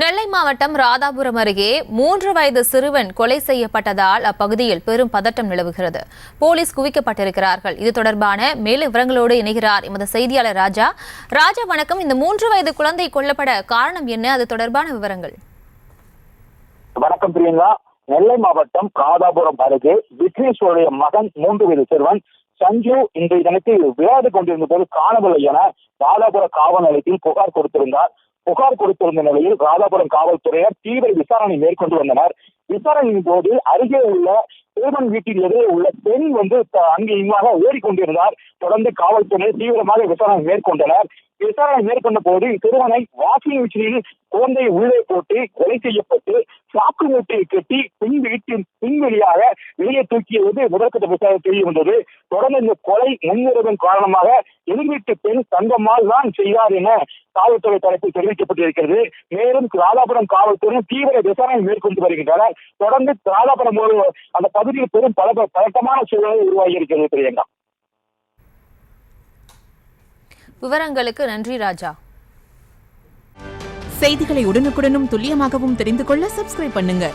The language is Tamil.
நெல்லை மாவட்டம் ராதாபுரம் அருகே 3 வயது சிறுவன் கொலை செய்யப்பட்டதால் அப்பகுதியில் பெரும் பதட்டம் நிலவுகிறது. போலீஸ் குவிக்கப்பட்டிருக்கிறார்கள். இது தொடர்பான மேலும் விவரங்களோடு இணைகிறார் எமது செய்தியாளர் ராஜா. வணக்கம். இந்த 3 வயது குழந்தை கொல்லப்பட காரணம் என்ன? அது தொடர்பான விவரங்கள். வணக்கம் பிரியங்கா. நெல்லை மாவட்டம் ராதாபுரம் அருகே விக்னேஸ்வருடைய மகன் 3 வயது சிறுவன் சஞ்சு இன்றைய தினத்தில் விளையாடு கொண்டிருந்த போது காணவில்லை என ராதாபுரம் காவல் நிலையத்தில் புகார் கொடுத்திருந்தார். புகார் கொடுத்திருந்த நிலையில் ராதாபுரம் காவல்துறையினர் தீவிர விசாரணை மேற்கொண்டு வந்தனர். விசாரணையின் போது அருகே உள்ள சிறுவன் வீட்டில் எதிரே உள்ள பெண் அங்கு இங்காக ஓடிக்கொண்டிருந்தார். தொடர்ந்து காவல்துறையினர் தீவிரமாக விசாரணை மேற்கொண்டனர். விசாரணை மேற்கொண்ட போது சிறுவனை வாஷிங் மிஷினில் குழந்தையை உள்ளே போட்டு கொலை செய்யப்பட்டு சாக்கு மூட்டையை கட்டி பின்வெளியாக வெளியே தூக்கியது முதற்கட்ட விசாரணை தெரிய வந்தது. தொடர்ந்து இந்த கொலை முன்னுரிமையின் காரணமாக எதிர்வீட்டு பெண் தங்கம்மாள் தான் செய்தார் என காவல்துறை தரப்பில் தெரிவிக்கப்பட்டிருக்கிறது. மேலும் ராதாபுரம் காவல்துறையினர் தீவிர விசாரணை மேற்கொண்டு வருகின்றனர். தொடர்ந்து ராதாபுரம் அந்த பகுதியில் பெரும் பதட்டமான சூழலை உருவாகி இருக்கிறது. பிரியங்கா, விவரங்களுக்கு நன்றி ராஜா. செய்திகளை உடனுக்குடனும் துல்லியமாகவும் தெரிந்து கொள்ள சப்ஸ்கிரைப் பண்ணுங்க.